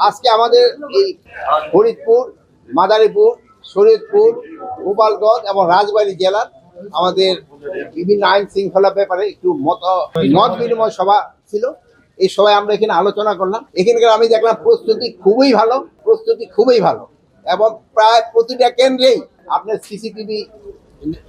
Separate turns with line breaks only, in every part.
আজকে আমাদের এই ফরিদপুর, মাদারীপুর, শরীয়তপুর, গোপালগঞ্জ এবং রাজবাড়ী জেলার আমাদের বিভিন্ন আইন শৃঙ্খলা ব্যাপারে একটু মত বিনিময় সভা ছিল। এই সভায় আমরা এখানে আলোচনা করলাম। এখানকার আমি দেখলাম প্রস্তুতি খুবই ভালো এবং প্রায় প্রতিটা কেন্দ্রেই আপনার সিসিটিভি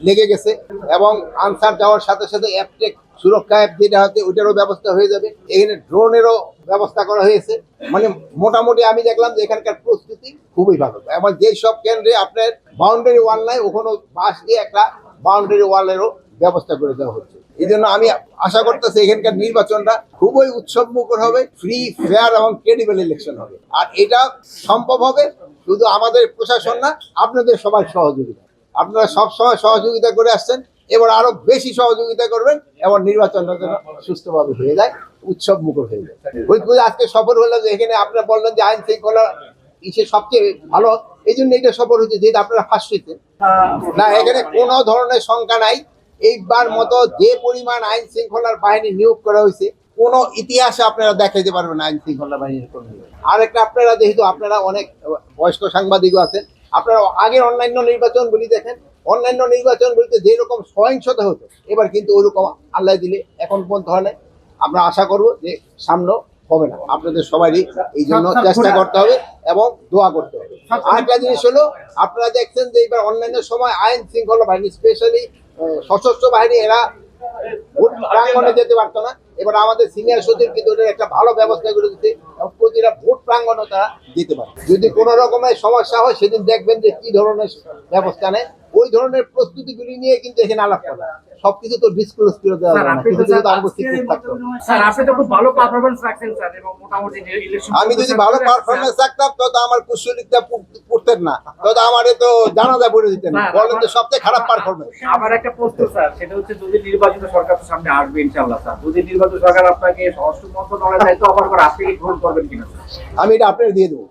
লেগে গেছে এবং আনসার যাওয়ার সাথে সাথে অ্যাপটেক সুরক্ষা অ্যাপ যেটা হচ্ছে ওইটারও ব্যবস্থা হয়ে যাবে। এখানে ড্রোনেরও ব্যবস্থা করা হয়েছে। মানে মোটামুটি আমি দেখলাম যে এখানকার প্রস্তুতি খুবই ভালো এবং যেই সব কেন্দ্রে আপনার বাউন্ডারি ওয়াল নাই ওখানে বাঁশ দিয়ে একটা বাউন্ডারি ওয়ালেরও ব্যবস্থা করে দেওয়া হচ্ছে। এই জন্য আমি আশা করতেছি এখানকার নির্বাচনটা খুবই উৎসব মুখর হবে, ফ্রি, ফেয়ার এবং ক্রেডিবল ইলেকশন হবে। আর এটা সম্ভব হবে শুধু আমাদের প্রশাসন না, আপনাদের সবার সহযোগিতা। আপনারা সবসময় সহযোগিতা করে আসছেন, এবার আরো বেশি সহযোগিতা করবেন এবং নির্বাচনটা যেন সুষ্ঠুভাবে হয়ে যায়, উৎসব মুখর হয়ে যায়। ফরিদপুরে আজকে সফর হলো যে এখানে আপনারা বললেন যে আইন শৃঙ্খলা ইসে সবচেয়ে ভালো, এই জন্য এটা সফর হচ্ছে যেহেতু আপনারা ফার্স্ট হয়েছেন না। এখানে কোনো ধরনের শঙ্কা নাই। এইবার মতো যে পরিমাণ আইন শৃঙ্খলার বাহিনী নিয়োগ করা হয়েছে কোনো ইতিহাসে আপনারা দেখাইতে পারবেন আইন শৃঙ্খলা বাহিনীর কর্মী। আরেকটা, আপনারা যেহেতু আপনারা অনেক বয়স্ক সাংবাদিকও আছেন, আপনারা আগের অন্যান্য নির্বাচনগুলি দেখেন, অন্যান্য নির্বাচনগুলিতে যেরকম সহিংসতা হতো এবার কিন্তু ওইরকম আল্লাহ দিলে এখন পর্যন্ত হয় না। আমরা আশা করব যে সামনে হবে না। আপনাদের সবারই এই জন্য চেষ্টা করতে হবে এবং দোয়া করতে হবে। আরেকটা জিনিস হলো, আপনারা দেখছেন যে এবার অন্যান্য সময় আইন শৃঙ্খলা বাহিনী, স্পেশালি সশস্ত্র বাহিনী, এরা ভোট প্রাঙ্গণে যেতে পারতো না। এবার আমাদের সিনিয়র সচিব কিন্তু ওটার একটা ভালো ব্যবস্থা করে দিতে এবং প্রতিটা ভোট প্রাঙ্গণে তারা যেতে পারে। যদি কোনো রকমের সমস্যা হয় সেদিন দেখবেন যে কি ধরনের ব্যবস্থা নেয়, ওই ধরনের প্রস্তুতিগুলি নিয়ে কিন্তু এখানে আলাপ করা। সবকিছু তো ডিসক্লোজ করে দেওয়া যাবে না, কিছু কিছু তো আনুষ্ঠানিক থাকতো। আমি যদি ভালো পারফরমেন্স রাখতাম তো আমার কুশলীটা পড়তেন না, তো আমার তো জানাজা পড়ে দিতেন। বলেন তো সবচেয়ে খারাপ পারফরমেন্স।
আমার একটা প্রশ্ন স্যার, সেটা হচ্ছে যদি নির্বাচিত সরকার তো সামনে আসবে ইনশাআল্লাহ স্যার, যদি নির্বাচিত সরকার আপনাকে স্বরাষ্ট্র মন্ত্রণালয়ে দায়িত্ব অফার করে, আপনি কি গ্রহণ করবেন কিনা?
আমি এটা আপনার দিয়ে দেবো।